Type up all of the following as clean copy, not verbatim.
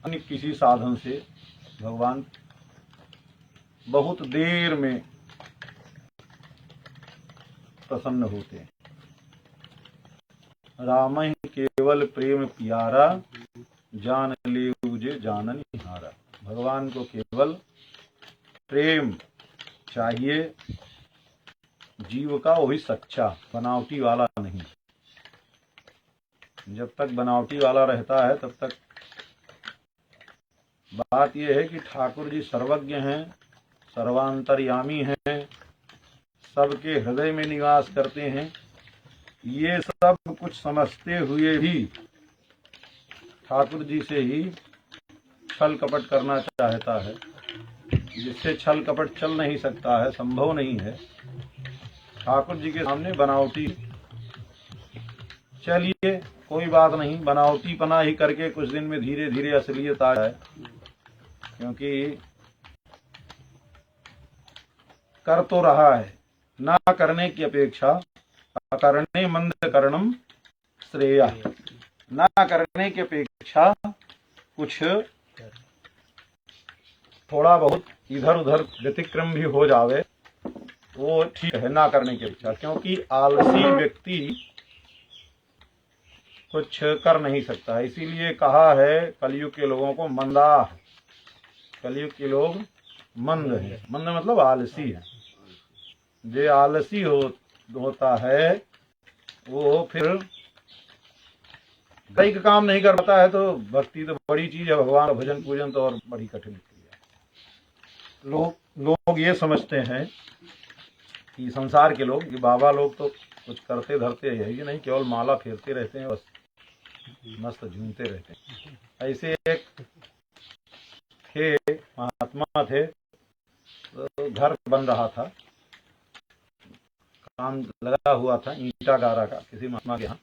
अन्य किसी साधन से भगवान बहुत देर में प्रसन्न होते हैं। राम ही केवल प्रेम प्यारा, जान ले जानन हारा। भगवान को केवल प्रेम चाहिए, जीव का वही सच्चा, बनावटी वाला नहीं। जब तक बनावटी वाला रहता है तब तक बात यह है कि ठाकुर जी सर्वज्ञ हैं, सर्वांतर्यामी हैं, सबके हृदय में निवास करते हैं। ये सब कुछ समझते हुए भी ठाकुर जी से ही छल कपट करना चाहता है, जिससे छल कपट चल नहीं सकता है, संभव नहीं है। ठाकुर जी के सामने बनावटी, चलिए कोई बात नहीं, बनावटी पना ही करके कुछ दिन में धीरे धीरे असलियत आ जाए, क्योंकि कर तो रहा है। ना करने की अपेक्षा अकरणे मंद करणम श्रेया। ना करने की अपेक्षा कुछ थोड़ा बहुत इधर उधर व्यतिक्रम भी हो जावे वो ठीक है, ना करने की अपेक्षा। क्योंकि आलसी व्यक्ति कुछ कर नहीं सकता है। इसीलिए कहा है कलयुग के लोगों को मंदा, कलयुग के लोग मंद है। मंद मतलब आलसी है। जो आलसी होता है वो फिर कई का काम नहीं कर पाता है। तो भक्ति तो बड़ी चीज है, भगवान का भजन पूजन तो और बड़ी कठिन क्रिया। लोग ये समझते हैं कि संसार के लोग, कि बाबा लोग तो कुछ करते धरते यही नहीं, केवल माला फेरते रहते हैं, बस मस्त झूमते रहते हैं। ऐसे एक थे महात्मा थे, तो घर बन रहा था, काम लगा हुआ था ईंटा गारा का किसी महात्मा के यहाँ।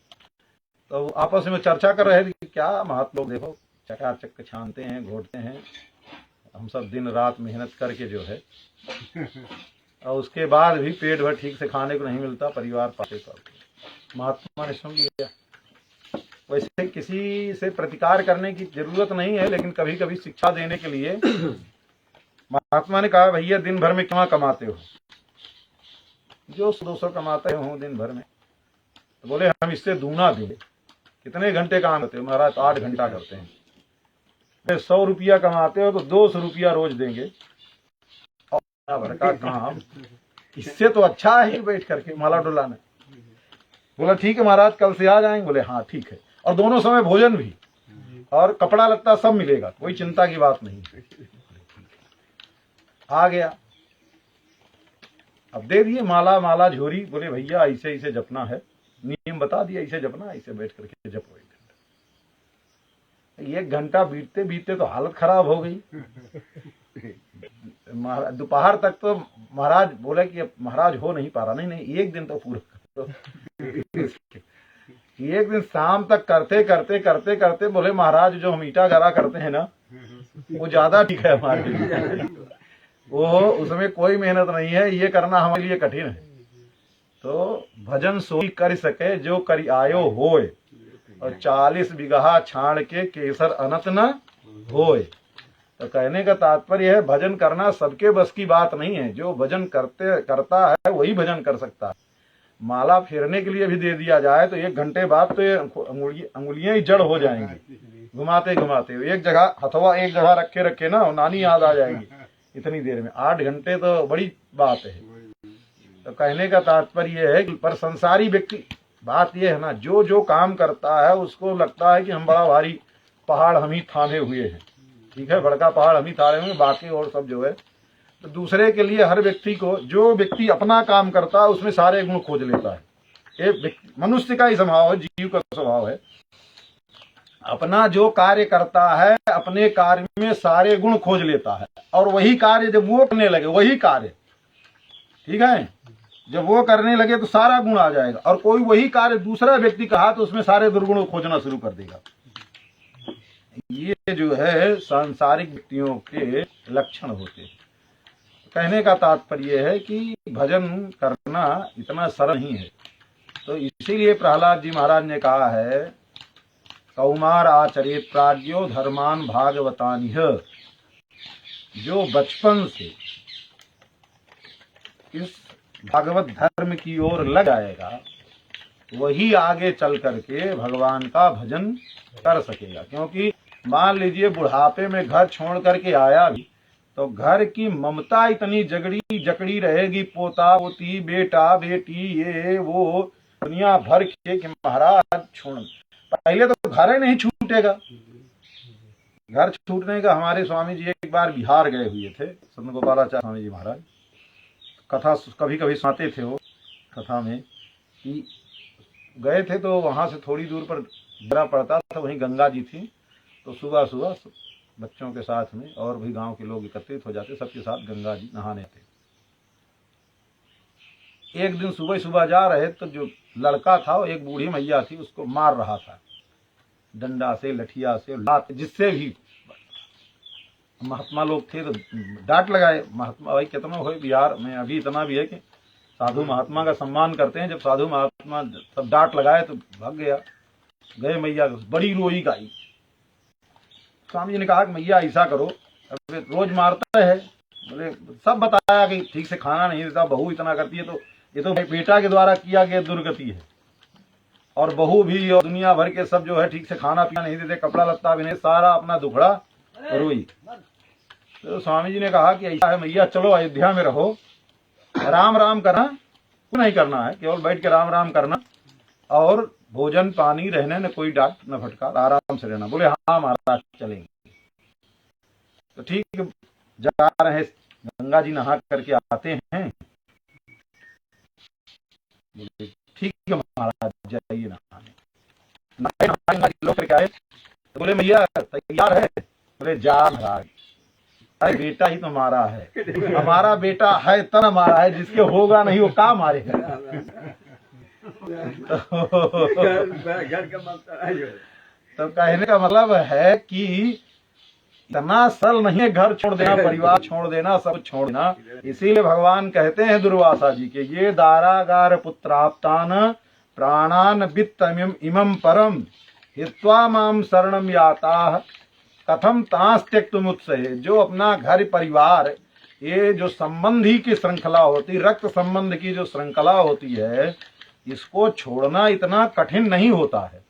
तो आपस में चर्चा कर रहे थे कि क्या महात्मा लोग देखो चकाचक छानते हैं, घोटते हैं, हम सब दिन रात मेहनत करके जो है, और उसके बाद भी पेट भर ठीक से खाने को नहीं मिलता, परिवार पाले पालते। महात्मा ने सुन लिया। वैसे किसी से प्रतिकार करने की जरूरत नहीं है, लेकिन कभी कभी शिक्षा देने के लिए महात्मा ने कहा, भैया दिन भर में क्या कमाते हो? जो 200 कमाते हो दिन भर में। तो बोले हम इससे दूना देंगे। कितने घंटे काम करते हो? महाराज 8 घंटा करते हैं। 100 रुपया कमाते हो तो 200 रुपया रोज देंगे। और भर का काम, इससे तो अच्छा है बैठ करके माला डुलाना। बोला ठीक है महाराज, कल से आ जाएंगे। बोले हाँ ठीक है, और दोनों समय भोजन भी और कपड़ा लत्ता सब मिलेगा, कोई चिंता की बात नहीं। आ गया, अब दे दिए माला झोरी। बोले भैया ऐसे ऐसे जपना है, नियम बता दिया, ऐसे जपना, ऐसे बैठ करके जपो 1 घंटा बीतते बीतते तो हालत खराब हो गई। दोपहर तक तो महाराज बोले कि महाराज हो नहीं पा रहा। नहीं एक दिन तो पूरा करो। एक दिन शाम तक करते करते करते करते बोले महाराज जो हम ईटा गरा करते हैं ना, वो ज्यादा ठीक है हमारे लिए, वो उसमें कोई मेहनत नहीं है, ये करना हमारे लिए कठिन है। तो भजन सोई कर सके जो करी आयो होए, और 40 बिगहा छाण के केसर अनत न होए। तो कहने का तात्पर्य है भजन करना सबके बस की बात नहीं है। जो भजन करता है वही भजन कर सकता है। माला फेरने के लिए भी दे दिया जाए तो 1 घंटे बाद तो अंगुलियां ही जड़ हो जाएंगी, घुमाते घुमाते। एक जगह हथवा एक जगह रखे रखे ना, नानी याद आ जाएगी इतनी देर में। 8 घंटे तो बड़ी बात है। तो कहने का तात्पर्य है कि पर संसारी व्यक्ति, बात यह है ना, जो जो काम करता है उसको लगता है कि हम बड़ा भारी पहाड़ हम ही थामे हुए हैं। ठीक है, बड़का पहाड़ हम ही थामे हुए, बाकी और सब जो है। तो दूसरे के लिए हर व्यक्ति को, जो व्यक्ति अपना काम करता है उसमें सारे गुण खोज लेता है। ये मनुष्य का ही स्वभाव है, जीव का स्वभाव है। अपना जो कार्य करता है अपने कार्य में सारे गुण खोज लेता है, और वही कार्य जब वो करने लगे, वही कार्य, ठीक है, जब वो करने लगे तो सारा गुण आ जाएगा। और कोई वही कार्य दूसरा व्यक्ति कहा तो उसमें सारे दुर्गुण खोजना शुरू कर देगा। ये जो है सांसारिक व्यक्तियों के लक्षण होते हैं। कहने का तात्पर्य है कि भजन करना इतना सरल नहीं है। तो इसीलिए प्रहलाद जी महाराज ने कहा है कौमार आचरेत प्राज्ञो धर्मान भागवतानिह। जो बचपन से इस भागवत धर्म की ओर लग जाएगा वही आगे चल करके भगवान का भजन कर सकेगा। क्योंकि मान लीजिए बुढ़ापे में घर छोड़ करके आया भी तो घर की ममता इतनी जकड़ी रहेगी, पोता पोती बेटा बेटी ये वो दुनिया भर के कि महाराज छोड़, पहले तो घर ही नहीं छूटेगा। घर छूटने का हमारे स्वामी जी एक बार बिहार गए हुए थे, संत गोपालाचार्य स्वामी जी महाराज। कथा कभी कभी सुनाते थे वो कथा में कि गए थे तो वहां से थोड़ी दूर पर डेरा पड़ता था, वहीं गंगा जी थी। तो सुबह सुबह बच्चों के साथ में और भी गांव के लोग एकत्रित हो जाते, सबके साथ गंगा जी नहाने थे। एक दिन सुबह सुबह जा रहे तो जो लड़का था वो एक बूढ़ी मैया थी उसको मार रहा था डंडा से, लठिया से, लात, जिससे भी। महात्मा लोग थे तो डांट लगाए। महात्मा भाई कितना हो बिहार में अभी इतना भी है कि साधु महात्मा का सम्मान करते हैं। जब साधु महात्मा सब डांट लगाए तो भाग गया। गए मैया बड़ी रोई गाई। स्वामी जी ने कहा कि मैया ऐसा करो, अब रोज मारता है, बोले सब बताया कि ठीक से खाना नहीं देता, बहू इतना करती है, तो ये तो बेटा के द्वारा किया गया दुर्गति है। और बहू भी और दुनिया भर के सब जो है ठीक से खाना पीना नहीं देते, कपड़ा लत्ता भी नहीं, सारा अपना दुखड़ा रोई। तो स्वामी जी ने कहा कि ऐसा है मैया, चलो अयोध्या में रहो, राम राम करना, कुछ नहीं करना है, केवल बैठ के राम राम करना और भोजन पानी रहने न कोई डांट न फटकार, आराम से रहना। बोले हाँ महाराज चलेंगे। तो ठीक जा रहे हैं, गंगा जी नहा करके आते हैं। बोले ठीक है महाराज जाइए नहाने। लोग करके आए तो बोले मैया तैयार है? बोले जा महाराज, अरे बेटा ही तो मारा है, हमारा बेटा है तन हमारा है, जिसके होगा नहीं वो का मारेगा। तो कहने का मतलब है कि इतना सरल नहीं है घर छोड़ देना, परिवार छोड़ देना, सब छोड़ देना। इसीलिए भगवान कहते हैं दुर्वासा जी के, ये दारागार पुत्राप्तान प्राणान वित्तमिम इमं परम हित्वा माम शरणम याता कथम तांस त्यक्तुम उत्सहे। जो अपना घर परिवार, ये जो संबंधी की श्रृंखला होती, रक्त संबंध की जो श्रृंखला होती है, इसको छोड़ना इतना कठिन नहीं होता है।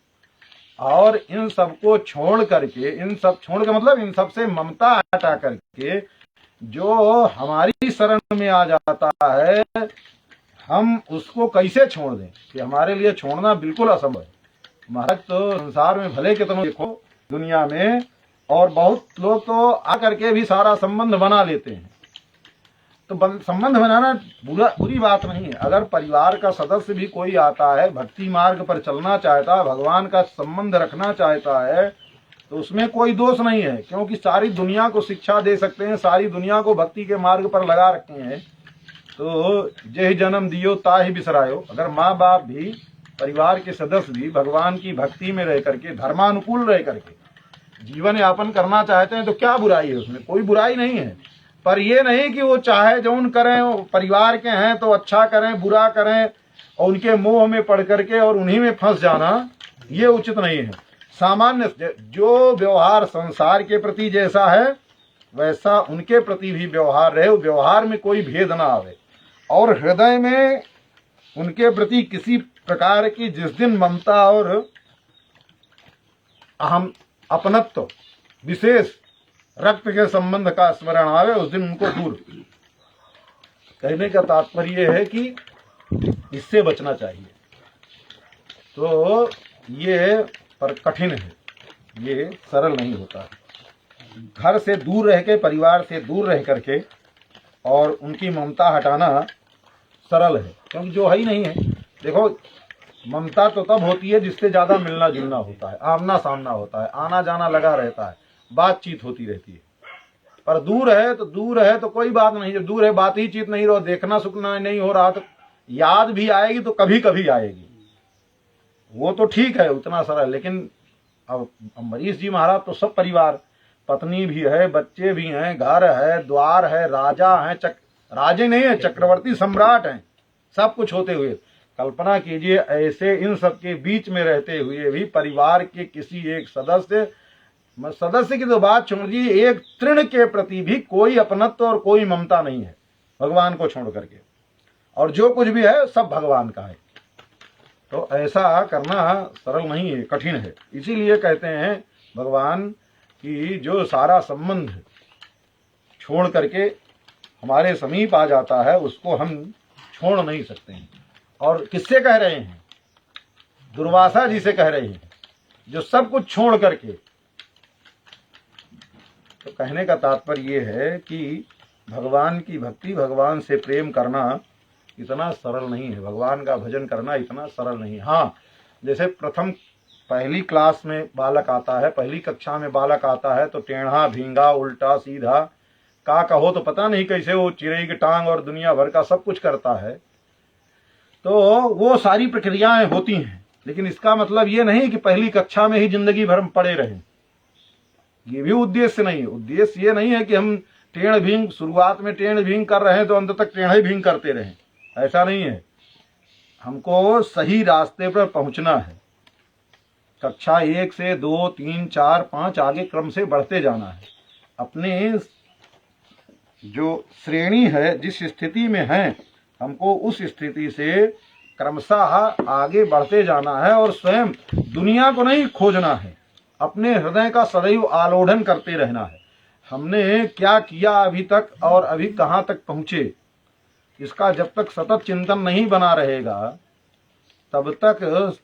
और इन सबको छोड़ करके, इन सब से ममता हटा करके जो हमारी शरण में आ जाता है, हम उसको कैसे छोड़ दें कि हमारे लिए छोड़ना बिल्कुल असंभव है। महाराज तो संसार में भले कितनों देखो दुनिया में, और बहुत लोग तो आकर के भी सारा संबंध बना लेते हैं। तो संबंध बनाना बुरी बात नहीं है। अगर परिवार का सदस्य भी कोई आता है, भक्ति मार्ग पर चलना चाहता है, भगवान का संबंध रखना चाहता है, तो उसमें कोई दोष नहीं है। क्योंकि सारी दुनिया को शिक्षा दे सकते हैं, सारी दुनिया को भक्ति के मार्ग पर लगा रखे हैं। तो जे जन्म दियो ताहि बिसरायो। अगर माँ बाप भी, परिवार के सदस्य भी भगवान की भक्ति में रह करके, धर्मानुकूल रह करके जीवन यापन करना चाहते हैं तो क्या बुराई है उसमें? कोई बुराई नहीं है। पर ये नहीं कि वो चाहे जौन करें, वो परिवार के हैं तो अच्छा करें, बुरा करें, और उनके मोह में पड़ करके और उन्हीं में फंस जाना, ये उचित नहीं है। सामान्य जो व्यवहार संसार के प्रति जैसा है वैसा उनके प्रति भी व्यवहार रहे, व्यवहार में कोई भेद ना आवे, और हृदय में उनके प्रति किसी प्रकार की जिस दिन ममता और अहम अपनत्व, विशेष रक्त के संबंध का स्मरण आवे, उस दिन उनको दूर। कहने का तात्पर्य है कि इससे बचना चाहिए। तो ये पर कठिन है, ये सरल नहीं होता। घर से दूर रह के, परिवार से दूर रह करके और उनकी ममता हटाना सरल है, क्योंकि जो है ही नहीं है। देखो ममता तो तब होती है जिससे ज्यादा मिलना जुलना होता है, आमना सामना होता है, आना जाना लगा रहता है, बातचीत होती रहती है। पर दूर है तो कोई बात नहीं। जब दूर है, बात ही चीत नहीं रहो, देखना सुखना नहीं हो रहा, तो याद भी आएगी तो कभी कभी आएगी, वो तो ठीक है, उतना सरल। लेकिन अब अम्बरीश जी महाराज तो सब परिवार, पत्नी भी है, बच्चे भी हैं, घर है, द्वार है, राजा है, राजे नहीं है, चक्रवर्ती सम्राट हैं, सब कुछ होते हुए कल्पना कीजिए, ऐसे इन सब के बीच में रहते हुए भी परिवार के किसी एक सदस्य की तो बात छोड़ दीजिए, एक तृण के प्रति भी कोई अपनत्व और कोई ममता नहीं है भगवान को छोड़ करके, और जो कुछ भी है सब भगवान का है। तो ऐसा करना सरल नहीं है, कठिन है। इसीलिए कहते हैं भगवान कि जो सारा संबंध छोड़ करके हमारे समीप आ जाता है उसको हम छोड़ नहीं सकते हैं। और किससे कह रहे हैं? दुर्वासा जी से कह रहे हैं, जो सब कुछ छोड़ करके। तो कहने का तात्पर्य ये है कि भगवान की भक्ति, भगवान से प्रेम करना इतना सरल नहीं है, भगवान का भजन करना इतना सरल नहीं है। हाँ, जैसे पहली क्लास में बालक आता है, पहली कक्षा में बालक आता है, तो टेढ़ा भींगा उल्टा सीधा का कहो तो पता नहीं कैसे वो चिड़ै की टांग और दुनिया भर का सब कुछ करता है। तो वो सारी प्रक्रियाएं होती हैं, लेकिन इसका मतलब ये नहीं कि पहली कक्षा में ही जिंदगी भर पड़े रहें। ये भी उद्देश्य नहीं है। उद्देश्य ये नहीं है कि हम टेढ़ भींग शुरुआत में टेढ़ भींग कर रहे हैं तो अंत तक टेढ़े भींग करते रहें, ऐसा नहीं है। हमको सही रास्ते पर पहुंचना है। कक्षा 1 से 2, 3, 4, 5 आगे क्रम से बढ़ते जाना है। अपने जो श्रेणी है, जिस स्थिति में है, हमको उस स्थिति से क्रमशः आगे बढ़ते जाना है और स्वयं दुनिया को नहीं खोजना है, अपने हृदय का सदैव आलोढ़न करते रहना है। हमने क्या किया अभी तक और अभी कहाँ तक पहुँचे, इसका जब तक सतत चिंतन नहीं बना रहेगा तब तक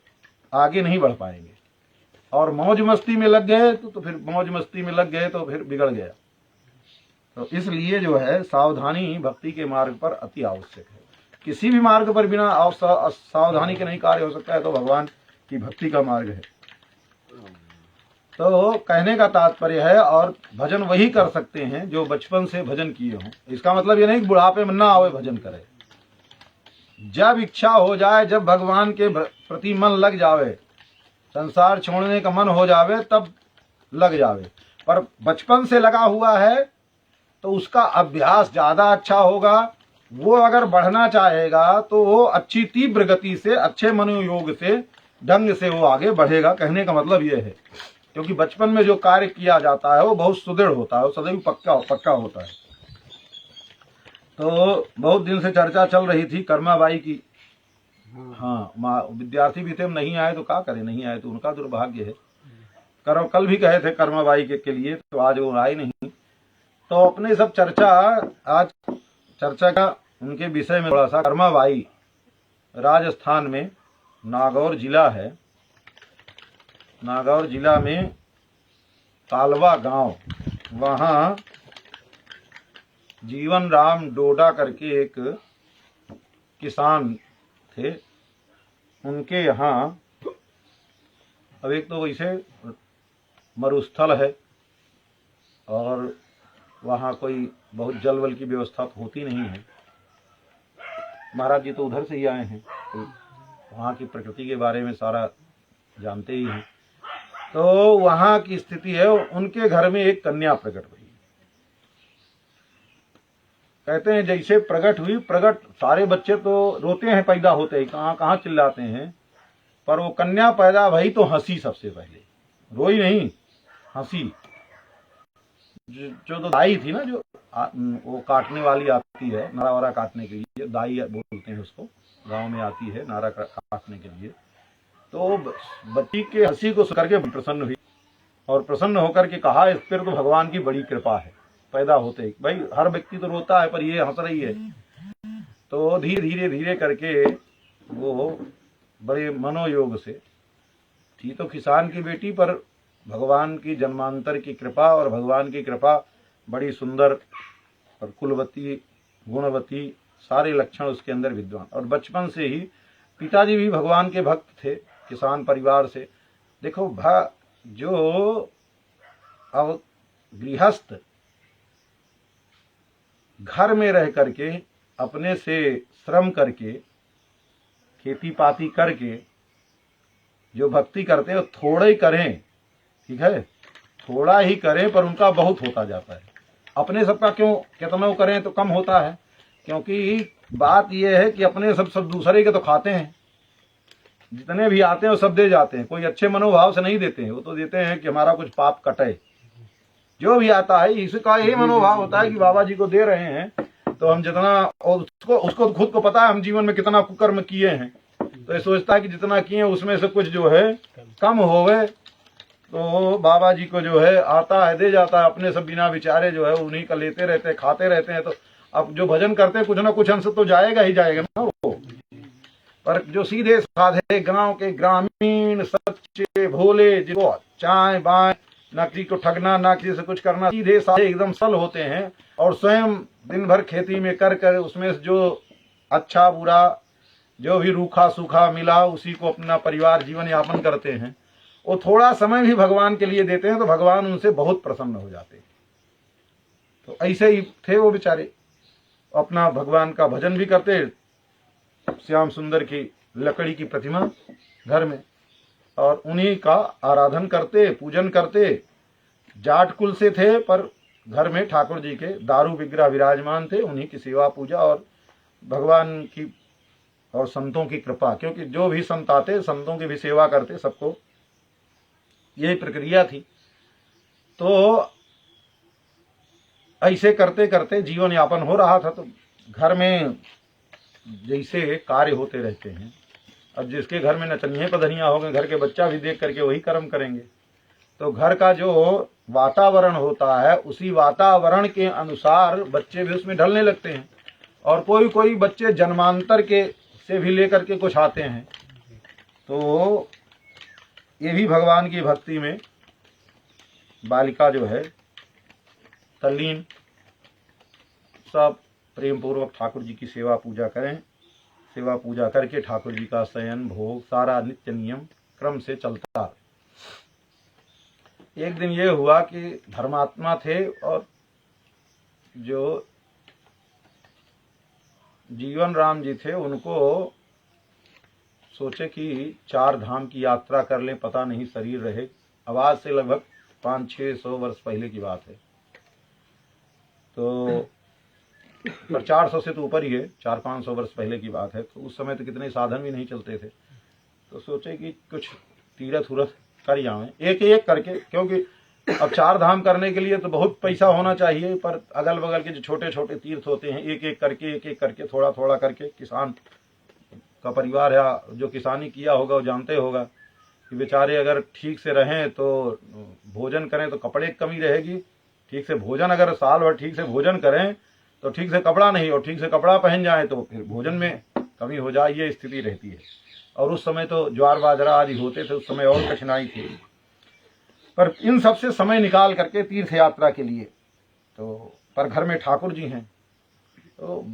आगे नहीं बढ़ पाएंगे। और मौज मस्ती में लग गए तो फिर मौज मस्ती में लग गए तो फिर बिगड़ गया। तो इसलिए जो है सावधानी भक्ति के मार्ग पर अति आवश्यक है। किसी भी मार्ग पर बिना सावधानी के नहीं कार्य हो सकता है, तो भगवान की भक्ति का मार्ग है। तो कहने का तात्पर्य है, और भजन वही कर सकते हैं जो बचपन से भजन किए हों। इसका मतलब ये नहीं कि बुढ़ापे में ना आवे भजन करे। जब इच्छा हो जाए, जब भगवान के प्रति मन लग जावे, संसार छोड़ने का मन हो जावे, तब लग जावे। पर बचपन से लगा हुआ है तो उसका अभ्यास ज्यादा अच्छा होगा। वो अगर बढ़ना चाहेगा तो वो अच्छी तीव्र गति से, अच्छे मनोयोग से, ढंग से वो आगे बढ़ेगा। कहने का मतलब ये है, क्योंकि बचपन में जो कार्य किया जाता है वो बहुत सुदृढ़ होता है, वो सदैव पक्का होता है। तो बहुत दिन से चर्चा चल रही थी कर्माबाई की। हाँ, विद्यार्थी भी थे, नहीं आए तो क्या करें, नहीं आए तो उनका दुर्भाग्य है। कल भी कहे थे कर्माबाई के लिए, तो आज वो आए नहीं। तो अपने सब आज चर्चा का उनके विषय में थोड़ा सा। कर्माबाई राजस्थान में नागौर जिला है, नागौर जिला में कालवा गांव, वहाँ जीवन राम डोडा करके एक किसान थे। उनके यहाँ अब एक तो वैसे मरुस्थल है और वहाँ कोई बहुत जल वल की व्यवस्था होती नहीं है। महाराज जी तो उधर से ही आए हैं, तो वहाँ की प्रकृति के बारे में सारा जानते ही हैं। तो वहाँ की स्थिति है, उनके घर में एक कन्या प्रकट हुई। कहते हैं जैसे प्रकट सारे बच्चे तो रोते हैं पैदा होते ही, कहाँ चिल्लाते हैं, पर वो कन्या पैदा भई तो हंसी सबसे पहले, रोई नहीं, हंसी। जो तो दाई थी ना, जो वो काटने वाली आती है, नारा वारा काटने के लिए, दाई बोलते हैं उसको, गांव में आती है नारा काटने के लिए। तो बच्ची के हंसी को सुन करके प्रसन्न हुई और प्रसन्न होकर के कहा, इस पर तो भगवान की बड़ी कृपा है, पैदा होते ही। भाई हर व्यक्ति तो रोता है, पर ये हंस रही है। तो धीरे धीरे करके वो बड़े मनोयोग से थी तो किसान की बेटी, पर भगवान की जन्मांतर की कृपा और भगवान की कृपा बड़ी सुंदर और कुलवती, गुणवती, सारे लक्षण उसके अंदर विद्वान। और बचपन से ही पिताजी भी भगवान के भक्त थे, किसान परिवार से। देखो जो अब गृहस्थ घर में रह करके अपने से श्रम करके खेती पाती करके जो भक्ति करते हैं, थोड़ा ही करें, ठीक है, थोड़ा ही करें, पर उनका बहुत होता जाता है। अपने सबका क्यों कितना करें तो कम होता है, क्योंकि बात यह है कि अपने सब दूसरे के तो खाते हैं, जितने भी आते हैं वो सब दे जाते हैं, कोई अच्छे मनोभाव से नहीं देते हैं, वो तो देते हैं कि हमारा कुछ पाप कटे। जो भी आता है इसका यही मनोभाव होता है कि बाबा जी को दे रहे हैं तो हम जितना, और उसको खुद को पता है हम जीवन में कितना कुकर्म किए हैं, तो ये सोचता है कि जितना किए उसमें से कुछ जो है कम हो गए, तो बाबा जी को जो है आता है दे जाता है, अपने सब बिना विचारे जो है उन्हीं का लेते रहते हैं, खाते रहते हैं। तो अब जो भजन करते हैं कुछ ना कुछ अंश तो जाएगा ही जाएगा ना वो। पर जो सीधे साधे गांव के ग्रामीण सच्चे भोले, जिनको चाय बाय, ना किसी को ठगना ना किसी से कुछ करना, सीधे साधे एकदम सरल होते हैं, और स्वयं दिन भर खेती में कर उसमें जो अच्छा बुरा जो भी रूखा सूखा मिला उसी को अपना परिवार जीवन यापन करते हैं। वो थोड़ा समय भी भगवान के लिए देते हैं तो भगवान उनसे बहुत प्रसन्न हो जाते हैं। तो ऐसे ही थे वो बेचारे, अपना भगवान का भजन भी करते, श्याम सुंदर की लकड़ी की प्रतिमा घर में, और उन्हीं का आराधन करते, पूजन करते। जाट कुल से थे पर घर में ठाकुर जी के दारू विग्रह विराजमान थे, उन्हीं की सेवा पूजा और भगवान की और संतों की कृपा, क्योंकि जो भी संत आते संतों की भी सेवा करते, सबको यही प्रक्रिया थी। तो ऐसे करते करते जीवन यापन हो रहा था। तो घर में जैसे कार्य होते रहते हैं, अब जिसके घर में नचनिया पधनिया हो गए, घर के बच्चा भी देख करके वही कर्म करेंगे। तो घर का जो वातावरण होता है उसी वातावरण के अनुसार बच्चे भी उसमें ढलने लगते हैं। और कोई कोई बच्चे जन्मांतर के से भी लेकर के कुछ आते हैं, तो ये भी भगवान की भक्ति में बालिका जो है तल्लीन, सब प्रेम पूर्वक ठाकुर जी की सेवा पूजा करें। सेवा पूजा करके ठाकुर जी का शयन भोग सारा नित्य नियम क्रम से चलता। एक दिन ये हुआ कि धर्मात्मा थे और जो जीवन राम जी थे, उनको सोचे कि 4 धाम की यात्रा कर लें, पता नहीं शरीर रहे। आवाज से लगभग 500-600 वर्ष पहले की बात है। तो पर 400 से तो ऊपर ही है, 400-500 वर्ष पहले की बात है। तो उस समय तो कितने साधन भी नहीं चलते थे। तो सोचे कि कुछ तीर्थ उरथ कर जाएं एक एक करके, क्योंकि अब 4 धाम करने के लिए तो बहुत पैसा होना चाहिए, पर अगल बगल के जो छोटे छोटे तीर्थ होते हैं एक एक करके थोड़ा थोड़ा करके, किसान का परिवार है जो किसानी किया होगा वो जानते होगा कि बेचारे अगर ठीक से रहें तो भोजन करें तो कपड़े की कमी रहेगी, ठीक से भोजन अगर साल भर ठीक से भोजन करें तो ठीक से कपड़ा नहीं, और ठीक से कपड़ा पहन जाए तो फिर भोजन में कमी हो जाए, ये स्थिति रहती है। और उस समय तो ज्वार बाजरा आदि होते थे, उस समय और कठिनाई थी। पर इन सब से समय निकाल करके तीर्थ यात्रा के लिए, तो पर घर में ठाकुर जी हैं, तो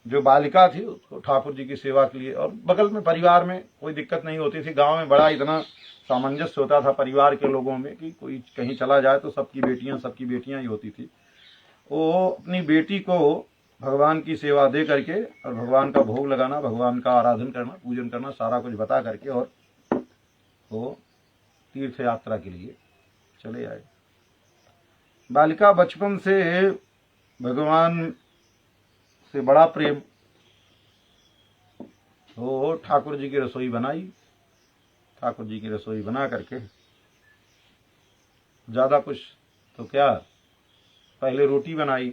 जो बालिका थी उसको ठाकुर जी की सेवा के लिए, और बगल में परिवार में कोई दिक्कत नहीं होती थी। गांव में बड़ा इतना सामंजस्य होता था परिवार के लोगों में कि कोई कहीं चला जाए तो सबकी बेटियां ही होती थी। वो अपनी बेटी को भगवान की सेवा दे करके और भगवान का भोग लगाना, भगवान का आराधन करना, पूजन करना, सारा कुछ बता करके और वो तीर्थ यात्रा के लिए चले आए। बालिका बचपन से भगवान से बड़ा प्रेम, तो ठाकुर जी की रसोई बनाई। ठाकुर जी की रसोई बना करके ज़्यादा कुछ तो क्या, पहले रोटी बनाई,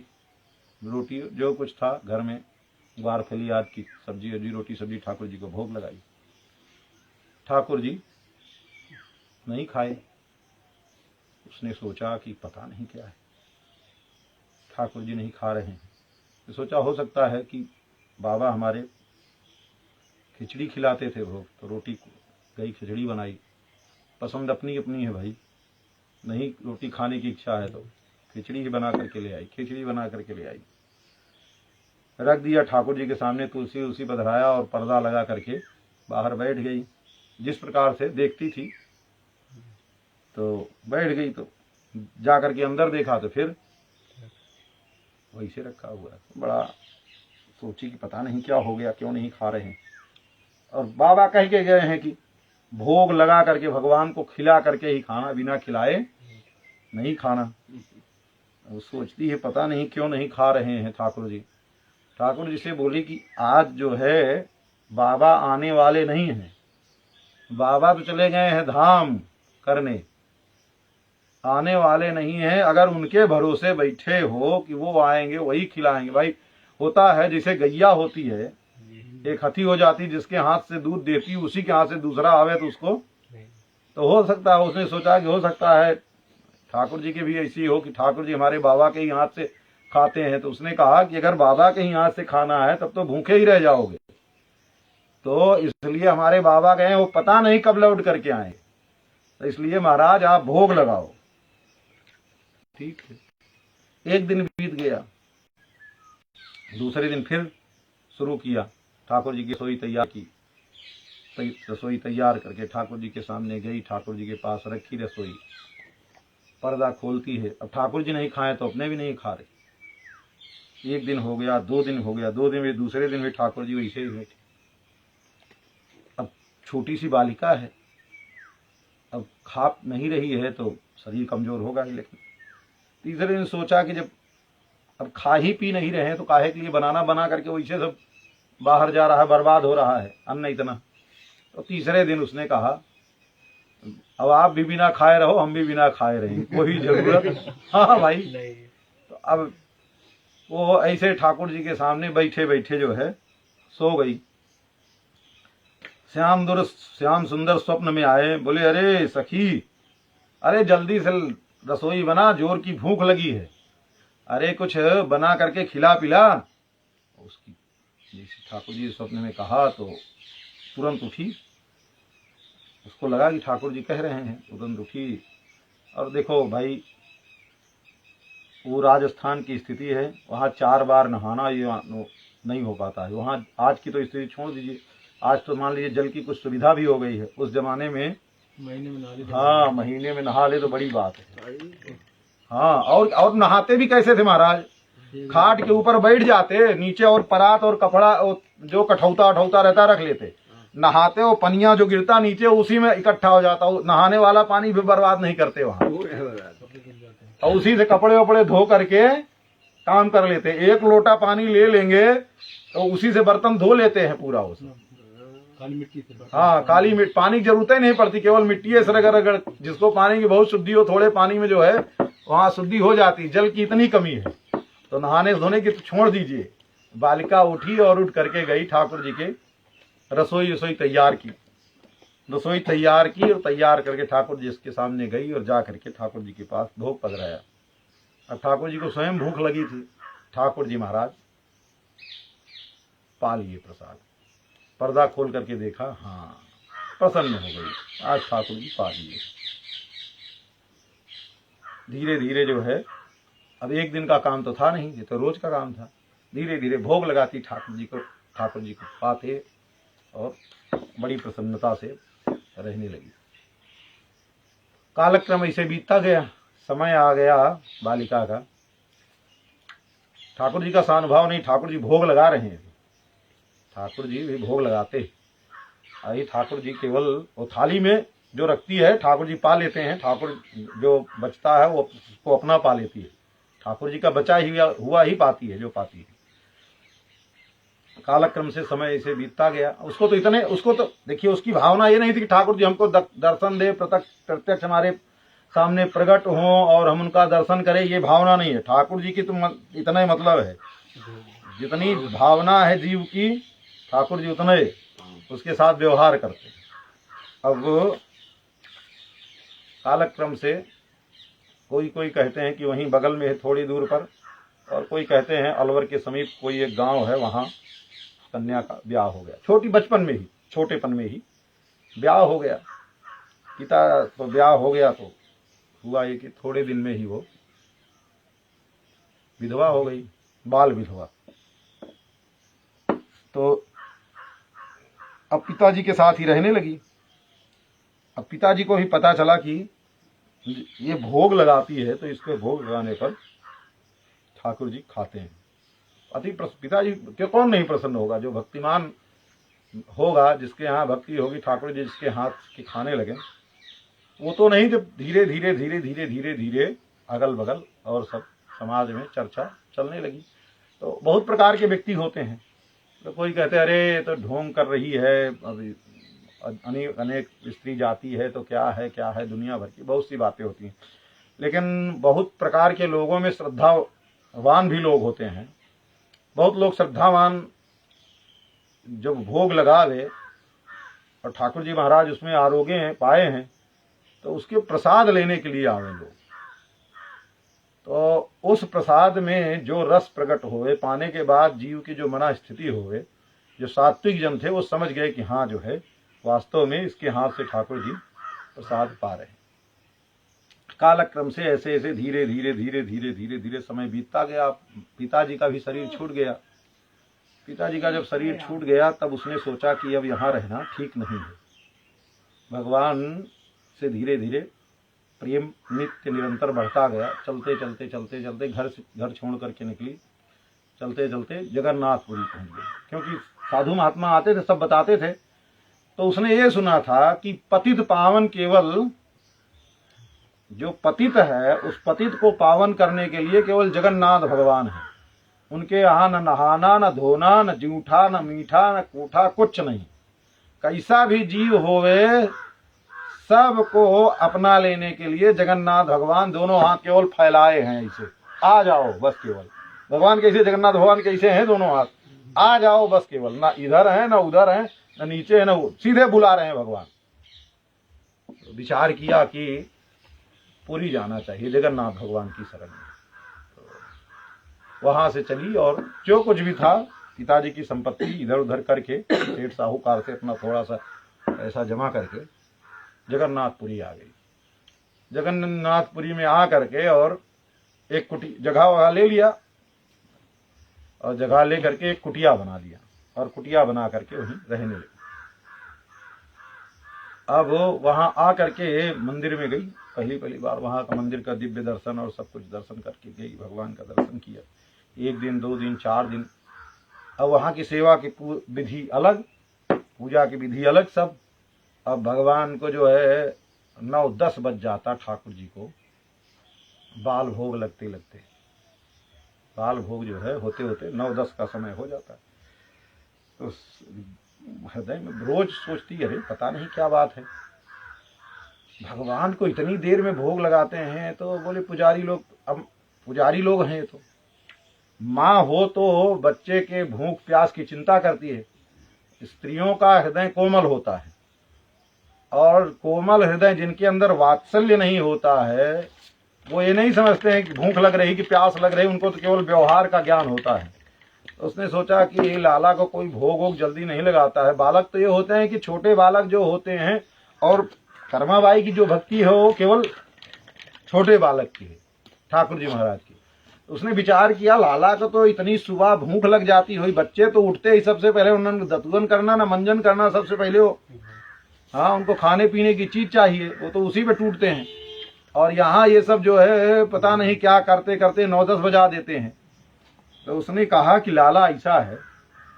रोटी जो कुछ था घर में, ग्वार फली आदि की सब्जी वब्जी, रोटी सब्जी ठाकुर जी को भोग लगाई। ठाकुर जी नहीं खाए। उसने सोचा कि पता नहीं क्या है, ठाकुर जी नहीं खा रहे हैं। तो सोचा हो सकता है कि बाबा हमारे खिचड़ी खिलाते थे भोग, तो रोटी गई खिचड़ी बनाई। पसंद अपनी अपनी है भाई, नहीं रोटी खाने की इच्छा है तो खिचड़ी ही बना करके ले आई। खिचड़ी बना करके ले आई, रख दिया ठाकुर जी के सामने, तुलसी उलसी बधराया और पर्दा लगा करके बाहर बैठ गई। जिस प्रकार से देखती थी तो बैठ गई, तो जा करके अंदर देखा तो फिर वैसे रखा हुआ है। बड़ा सोची कि पता नहीं क्या हो गया, क्यों नहीं खा रहे हैं। और बाबा कह के गए हैं कि भोग लगा करके भगवान को खिला करके ही खाना, बिना खिलाए नहीं खाना। वो सोचती है पता नहीं क्यों नहीं खा रहे हैं ठाकुर जी। ठाकुर जी से बोली कि आज जो है बाबा आने वाले नहीं हैं, बाबा तो चले गए हैं धाम करने, आने वाले नहीं हैं। अगर उनके भरोसे बैठे हो कि वो आएंगे वही खिलाएंगे, भाई होता है जैसे गैया होती है, एक हथी हो जाती जिसके हाथ से दूध देती, उसी के हाथ से दूसरा आवे तो उसको तो हो सकता है, उसने सोचा कि हो सकता है ठाकुर जी के भी ऐसी हो कि ठाकुर जी हमारे बाबा के ही हाथ से खाते हैं, तो उसने कहा कि अगर बाबा के ही हाथ से खाना है तब तो भूखे ही रह जाओगे, तो इसलिए हमारे बाबा गए, वो पता नहीं कब लौट करके आए, तो इसलिए महाराज आप भोग लगाओ। ठीक है। एक दिन बीत गया, दूसरे दिन फिर शुरू किया, ठाकुर जी की रसोई तैयार की, रसोई तैयार करके ठाकुर जी के सामने गई, ठाकुर जी के पास रखी रसोई, पर्दा खोलती है। अब ठाकुर जी नहीं खाए तो अपने भी नहीं खा रहे। एक दिन हो गया, 2 दिन हो गया, 2 दिन में दूसरे दिन में ठाकुर जी वैसे ही बैठे। अब छोटी सी बालिका है, अब खा नहीं रही है तो शरीर कमजोर होगा ही। लेकिन तीसरे दिन सोचा कि जब अब खा ही पी नहीं रहे हैं तो काहे के लिए बना करके वैसे सब बाहर जा रहा है, बर्बाद हो रहा है अन्न इतना। तो तीसरे दिन उसने कहा अब आप भी बिना खाए रहो, हम भी बिना खाए रहेंगे, कोई जरूरत हाँ भाई। तो अब वो ऐसे ठाकुर जी के सामने बैठे बैठे जो है सो गई। श्याम सुंदर स्वप्न में आए, बोले अरे सखी, अरे जल्दी से रसोई बना, जोर की भूख लगी है, अरे कुछ बना करके खिला पिला। उसकी ठाकुर जी स्वप्न में कहा तो तुरंत उठी, उसको लगा कि ठाकुर जी कह रहे हैं, तुरंत उठी। और देखो भाई वो राजस्थान की स्थिति है, वहाँ 4 बार नहाना ये नहीं हो पाता है वहाँ। आज की तो स्थिति छोड़ दीजिए, आज तो मान लीजिए जल की कुछ सुविधा भी हो गई है, उस जमाने में महीने में नहा ले, हाँ महीने में नहा ले तो बड़ी बात है। हाँ और नहाते भी कैसे थे महाराज, खाट के ऊपर बैठ जाते, नीचे और परात और कपड़ा जो कठौता उठौता रहता रख लेते, नहाते वो पनिया जो गिरता नीचे उसी में इकट्ठा हो जाता, नहाने वाला पानी भी बर्बाद नहीं करते वहाँ, और उसी से कपड़े वपड़े धो करके काम कर लेते। 1 लोटा पानी ले लेंगे तो उसी से बर्तन धो लेते हैं पूरा, उसमें काली मिट्टी से। हाँ काली मिट्टी, पानी की जरूरत ही नहीं पड़ती, केवल मिट्टी है रगड़ रगड़। जिसको पानी की बहुत शुद्धि हो, थोड़े पानी में जो है वहाँ शुद्धि हो जाती, जल की इतनी कमी है। तो नहाने धोने की तो छोड़ दीजिए। बालिका उठी और उठ करके गई ठाकुर जी के रसोई तैयार की, रसोई तैयार की और तैयार करके ठाकुर जी के सामने गई और जा करके ठाकुर जी के पास भोग पधराया। अब ठाकुर जी को स्वयं भूख लगी थी। ठाकुर जी महाराज पा लिए प्रसाद, पर्दा खोल करके देखा, हाँ प्रसन्न हो गई, आज ठाकुर जी पा लिए। धीरे धीरे जो है, अब एक दिन का काम तो था नहीं, ये तो रोज का काम था। धीरे धीरे भोग लगाती ठाकुर जी को पाते और बड़ी प्रसन्नता से रहने लगी। कालक्रम ऐसे बीतता गया, समय आ गया बालिका का। ठाकुर जी का सानुभाव नहीं, ठाकुर जी भोग लगा रहे हैं, ठाकुर जी भी भोग लगाते। आई ठाकुर जी केवल वो थाली में जो रखती है ठाकुर जी पा लेते हैं, ठाकुर जो बचता है वो उसको अपना पा लेती है, ठाकुर जी का बचा ही हुआ ही पाती है जो पाती है। कालक्रम से समय ऐसे बीतता गया। उसको तो देखिए, उसकी भावना ये नहीं थी कि ठाकुर जी हमको दर्शन दे, प्रत्यक्ष हमारे सामने प्रकट हों और हम उनका दर्शन करें, ये भावना नहीं है। ठाकुर जी की तो इतना ही मतलब है, जितनी भावना है जीव की, ठाकुर जी उतने उसके साथ व्यवहार करते हैं। अब कालक्रम से कोई कहते हैं कि वहीं बगल में है थोड़ी दूर पर, और कोई कहते हैं अलवर के समीप कोई एक गांव है, वहां कन्या का ब्याह हो गया। छोटेपन में ही ब्याह हो गया। पिता तो ब्याह हो गया तो हुआ ये कि थोड़े दिन में ही वो विधवा हो गई, बाल विधवा। तो अब पिताजी के साथ ही रहने लगी। अब पिताजी को भी पता चला कि ये भोग लगाती है, तो इसके भोग लगाने पर ठाकुर जी खाते हैं। पिताजी के कौन नहीं प्रसन्न होगा, जो भक्तिमान होगा, जिसके यहाँ भक्ति होगी, ठाकुर जी जिसके हाथ के खाने लगे, वो तो नहीं। जब धीरे धीरे अगल बगल और सब समाज में चर्चा चलने लगी, तो बहुत प्रकार के व्यक्ति होते हैं। तो कोई कहते अरे तो ढोंग कर रही है, अभी अनेक अनेक स्त्री जाति है तो क्या है, दुनिया भर की बहुत सी बातें होती हैं। लेकिन बहुत प्रकार के लोगों में श्रद्धावान भी लोग होते हैं। बहुत लोग श्रद्धावान जब भोग लगावे और ठाकुर जी महाराज उसमें आरोग्य हैं, पाए हैं, तो उसके प्रसाद लेने के लिए आवे लोग। तो उस प्रसाद में जो रस प्रकट हुए पाने के बाद जीव की जो मना स्थिति हुए, जो सात्विक जन थे वो समझ गए कि हाँ जो है वास्तव में इसके हाथ से ठाकुर जी प्रसाद पा रहे हैं। कालक्रम से ऐसे ऐसे धीरे धीरे धीरे धीरे धीरे धीरे समय बीतता गया। पिताजी का भी शरीर छूट गया। पिताजी का जब शरीर छूट गया तब उसने सोचा कि अब यहाँ रहना ठीक नहीं है। भगवान से धीरे धीरे प्रेम नित्य निरंतर बढ़ता गया। चलते चलते चलते चलते घर छोड़ करके निकली। चलते चलते जगन्नाथपुरी पहुंच गए। क्योंकि साधु महात्मा आते थे, सब बताते थे। तो उसने ये सुना था कि पतित पावन केवल जो पतित है उस पतित को पावन करने के लिए केवल जगन्नाथ भगवान है। उनके यहाँ न नहाना, न धोना, न जूठा, न मीठा, न कूठा, कुछ नहीं। कैसा भी जीव होवे सबको अपना लेने के लिए जगन्नाथ भगवान दोनों हाथ केवल फैलाए हैं। इसे आ जाओ बस केवल। भगवान कैसे, जगन्नाथ भगवान कैसे हैं? दोनों हाथ आ जाओ बस केवल। ना इधर है ना उधर है, ना नीचे है ना, सीधे बुला रहे हैं भगवान। विचार किया कि पुरी जाना चाहिए जगन्नाथ भगवान की शरण में। तो वहां से चली और जो कुछ भी था पिताजी की संपत्ति इधर उधर करके सेठ साहूकार से अपना थोड़ा सा पैसा जमा करके जगन्नाथपुरी आ गई। जगन्नाथपुरी में आ करके और एक कुटी जगह वगह ले लिया और जगह ले करके एक कुटिया बना लिया और कुटिया बना करके वहीं रहने लगी। अब वहां आ करके मंदिर में गई। पहली बार वहां का मंदिर का दिव्य दर्शन और सब कुछ दर्शन करके गई। भगवान का दर्शन किया। 1 दिन 2 दिन 4 दिन। अब वहां की सेवा की विधि अलग, पूजा की विधि अलग सब। अब भगवान को जो है 9-10 बज जाता ठाकुर जी को बाल भोग लगते लगते। बाल भोग जो है होते होते 9-10 का समय हो जाता। तो हृदय में रोज सोचती है, अरे पता नहीं क्या बात है, भगवान को इतनी देर में भोग लगाते हैं। तो बोले पुजारी लोग, अब पुजारी लोग हैं तो माँ हो तो बच्चे के भूख प्यास की चिंता करती है। स्त्रियों का हृदय कोमल होता है और कोमल हृदय जिनके अंदर वात्सल्य नहीं होता है वो ये नहीं समझते हैं कि भूख लग रही कि प्यास लग रही। उनको तो केवल व्यवहार का ज्ञान होता है। तो उसने सोचा कि लाला को कोई भोग वोग जल्दी नहीं लगाता है। बालक तो ये होते हैं कि छोटे बालक जो होते हैं और कर्माबाई की जो भक्ति है वो केवल छोटे बालक की है, ठाकुर जी महाराज की। उसने विचार किया लाला को तो इतनी सुबह भूख लग जाती हुई, बच्चे तो उठते ही सबसे पहले उन्होंने दतुवन करना ना मंजन करना सबसे पहले हो। हाँ, उनको खाने पीने की चीज चाहिए, वो तो उसी पे टूटते हैं। और यहाँ ये सब जो है पता नहीं क्या करते करते 9-10 बजा देते हैं। तो उसने कहा कि लाला ऐसा है,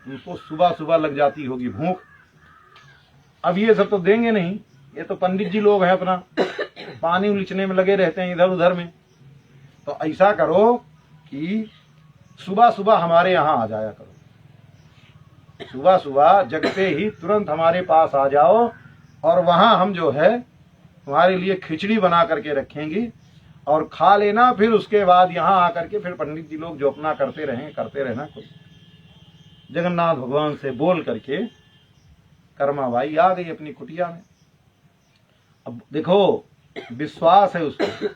उनको सुबह सुबह लग जाती होगी भूख। अब ये सब तो देंगे नहीं, ये तो पंडित जी लोग हैं अपना पानी उलीचने में लगे रहते हैं इधर उधर में। तो ऐसा करो कि सुबह सुबह हमारे यहाँ आ जाया करो। सुबह सुबह जगते ही तुरंत हमारे पास आ जाओ और वहां हम जो है तुम्हारे लिए खिचड़ी बना करके रखेंगी और खा लेना। फिर उसके बाद यहाँ आकर के फिर पंडित जी लोग जो अपना करते रहना कुछ। जगन्नाथ भगवान से बोल करके कर्माबाई आ गई अपनी कुटिया में। अब देखो विश्वास है उसको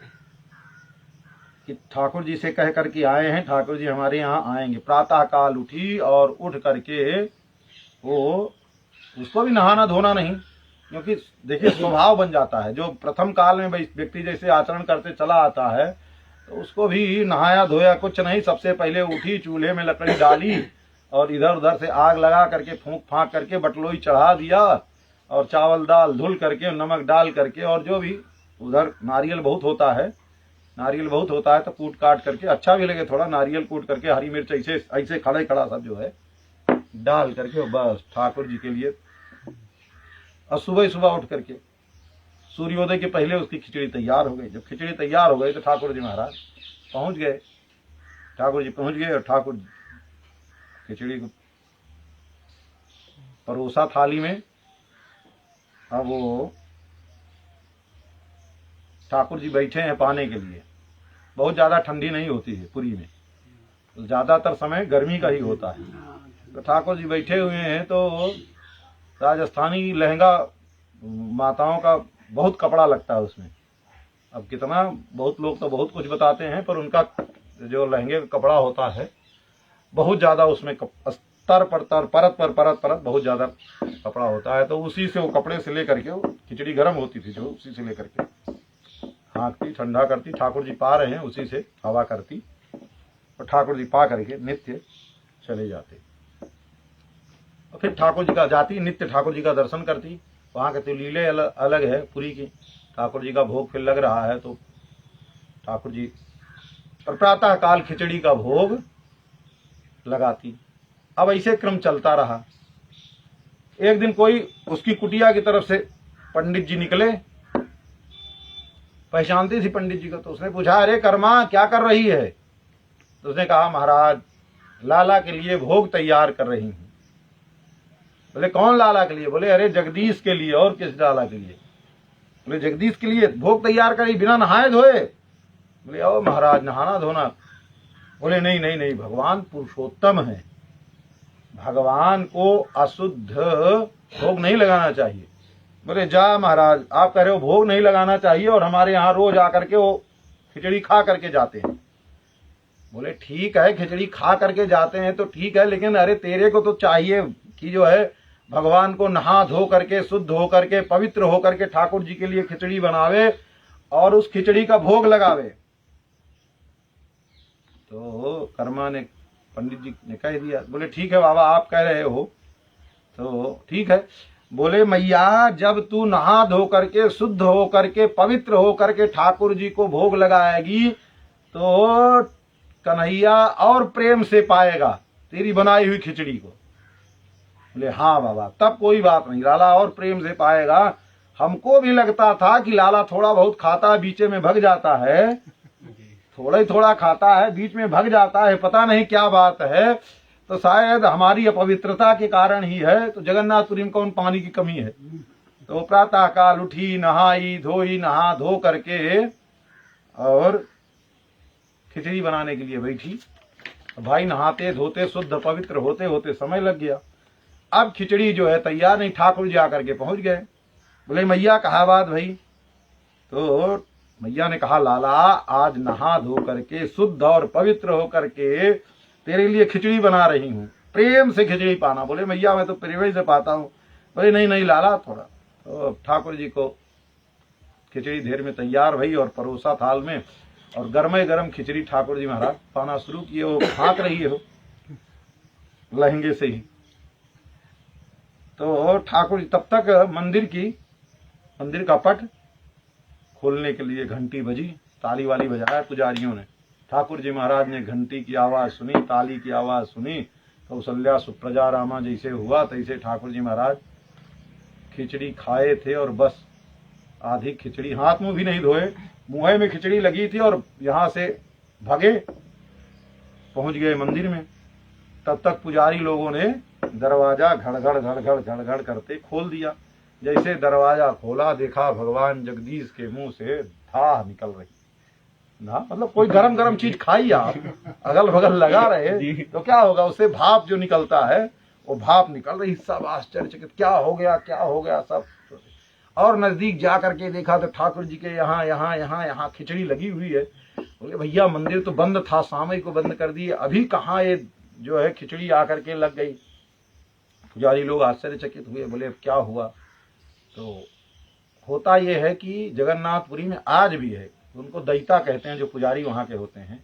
कि ठाकुर जी से कह करके आए हैं, ठाकुर जी हमारे यहाँ आएंगे। प्रातः काल उठी और उठ करके वो, उसको भी नहाना धोना नहीं, क्योंकि देखिए स्वभाव बन जाता है। जो प्रथम काल में व्यक्ति जैसे आचरण करते चला आता है तो उसको भी नहाया धोया कुछ नहीं। सबसे पहले उठी, चूल्हे में लकड़ी डाली और इधर उधर से आग लगा करके फूंक फांक करके बटलोई चढ़ा दिया और चावल दाल धुल करके नमक डाल करके, और जो भी उधर नारियल बहुत होता है तो कूट काट करके, अच्छा भी लगे थोड़ा नारियल कूट करके, हरी मिर्च ऐसे ऐसे खड़ा सब जो है डाल करके बस ठाकुर जी के लिए। और सुबह सुबह उठ करके सूर्योदय के पहले उसकी खिचड़ी तैयार हो गई। जब खिचड़ी तैयार हो गई तो ठाकुर जी महाराज पहुंच गए। ठाकुर जी पहुंच गए और ठाकुर खिचड़ी को परोसा थाली में अब वो ठाकुर जी बैठे हैं पाने के लिए। बहुत ज्यादा ठंडी नहीं होती है पुरी में, तो ज्यादातर समय गर्मी का ही होता है। तो ठाकुर जी बैठे हुए हैं, तो राजस्थानी लहंगा माताओं का बहुत कपड़ा लगता है उसमें। अब कितना, बहुत लोग तो बहुत कुछ बताते हैं, पर उनका जो लहंगे का कपड़ा होता है बहुत ज्यादा, उसमें स्तर पर तर, परत पर परत परत बहुत ज्यादा कपड़ा होता है। तो उसी से वो कपड़े से लेकर के, वो खिचड़ी गर्म होती थी जो, उसी से लेकर के हाँकती, ठंडा करती, ठाकुर जी पा रहे हैं उसी से हवा करती, और ठाकुर जी पा करके नित्य चले जाते। और फिर ठाकुर जी का जाती, नित्य ठाकुर जी का दर्शन करती। वहाँ के तो लीले अलग है पुरी की। ठाकुर जी का भोग फिर लग रहा है, तो ठाकुर जी प्रातः काल खिचड़ी का भोग लगाती। अब ऐसे क्रम चलता रहा। एक दिन कोई उसकी कुटिया की तरफ से पंडित जी निकले, पहचानती थी पंडित जी को। तो उसने पूछा, अरे कर्मा क्या कर रही है? तो उसने कहा, महाराज लाला के लिए भोग तैयार कर रही हूं। बोले कौन लाला के लिए? बोले अरे जगदीश के लिए। और किस लाला के लिए? बोले जगदीश के लिए भोग तैयार करी बिना नहाए धोए? बोले ओ महाराज नहाना धोना। बोले नहीं नहीं नहीं, भगवान पुरुषोत्तम है, भगवान को अशुद्ध भोग नहीं लगाना चाहिए। बोले जा महाराज, आप कह रहे हो भोग नहीं लगाना चाहिए, और हमारे यहाँ रोज आकर के वो खिचड़ी खा करके जाते हैं। बोले ठीक है, खिचड़ी खा करके जाते हैं तो ठीक है, लेकिन अरे तेरे को तो चाहिए कि जो है भगवान को नहा धो करके, शुद्ध हो करके, पवित्र हो करके ठाकुर जी के लिए खिचड़ी बनावे और उस खिचड़ी का भोग लगावे। तो कर्मा ने, पंडित जी ने कह दिया। बोले ठीक है बाबा, आप कह रहे हो तो ठीक है। बोले मैया, जब तू नहा धो करके, शुद्ध हो करके, पवित्र हो करके ठाकुर जी को भोग लगाएगी, तो कन्हैया और प्रेम से पाएगा तेरी बनाई हुई खिचड़ी को। बोले हाँ बाबा, तब कोई बात नहीं, लाला और प्रेम से पाएगा। हमको भी लगता था कि लाला थोड़ा बहुत खाता है, बीच में भग जाता है, थोड़ा ही थोड़ा खाता है, बीच में भग जाता है, पता नहीं क्या बात है। तो शायद हमारी अपवित्रता के कारण ही है। तो जगन्नाथपुरी में कौन पानी की कमी है? तो प्रातः काल उठी, नहाई धोई, नहा धो करके और खिचड़ी बनाने के लिए बैठी। भाई नहाते धोते, शुद्ध पवित्र होते होते समय लग गया। अब खिचड़ी जो है तैयार नहीं। ठाकुर जी आकर के पहुंच गए। बोले मैया कहा बात भाई? तो मैया ने कहा, लाला आज नहा धो करके, शुद्ध और पवित्र हो करके तेरे लिए खिचड़ी बना रही हूँ, प्रेम से खिचड़ी पाना। बोले मैया मैं तो प्रेम से पाता हूँ। बोले नहीं नहीं लाला, थोड़ा। तो ठाकुर जी को खिचड़ी देर में तैयार भई और परोसा थाल में, और गर्मे गर्म खिचड़ी ठाकुर जी महाराज पाना शुरू किए। वो हाँक रही हो लहंगे से ही। तो ठाकुर जी तब तक मंदिर का पट खोलने के लिए घंटी बजी, ताली वाली बजाया पुजारियों ने। ठाकुर जी महाराज ने घंटी की आवाज सुनी, ताली की आवाज सुनी। कौशल्या सुप्रजा रामा जैसे हुआ तैसे ठाकुर जी महाराज खिचड़ी खाए थे, और बस आधी खिचड़ी, हाथ मुंह भी नहीं धोए, मुंह में खिचड़ी लगी थी, और यहां से भगे पहुंच गए मंदिर में। तब तक पुजारी लोगों ने दरवाजा घड़घड़ घड़घड़ घड़घड़ करते खोल दिया। जैसे दरवाजा खोला, देखा भगवान जगदीश के मुंह से धाह निकल रही ना, मतलब कोई गरम गरम चीज खाई आप, अगल बगल लगा रहे तो क्या होगा, उससे भाप जो निकलता है वो भाप निकल रही। सब आश्चर्यचकित, क्या हो गया सब। और नजदीक जा करके देखा तो ठाकुर जी के यहाँ खिचड़ी लगी हुई है। बोले भैया मंदिर तो बंद था, सामय को बंद कर दिए, अभी कहाँ ये जो है खिचड़ी आकर के लग गई। पुजारी लोग आश्चर्यचकित हुए। बोले अब क्या हुआ? तो होता यह है कि जगन्नाथपुरी में आज भी है, उनको दैता कहते हैं जो पुजारी वहां के होते हैं,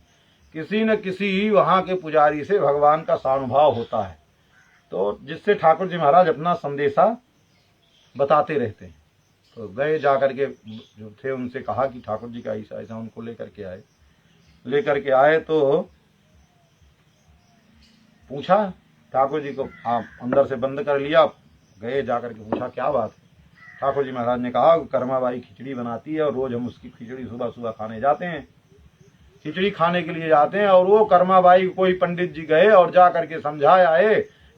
किसी न किसी वहां के पुजारी से भगवान का सानुभाव होता है, तो जिससे ठाकुर जी महाराज अपना संदेशा बताते रहते हैं। तो गए जाकर के जो थे उनसे कहा कि ठाकुर जी का ऐसा ऐसा, उनको लेकर के आए तो पूछा ठाकुर जी को, आप अंदर से बंद कर लिया। गए जाकर के पूछा क्या बात है? ठाकुर जी महाराज ने कहा कर्माबाई खिचड़ी बनाती है और रोज हम उसकी खिचड़ी सुबह सुबह खाने जाते हैं, खिचड़ी खाने के लिए जाते हैं। और वो कर्माबाई कोई पंडित जी गए और जा करके समझाए आए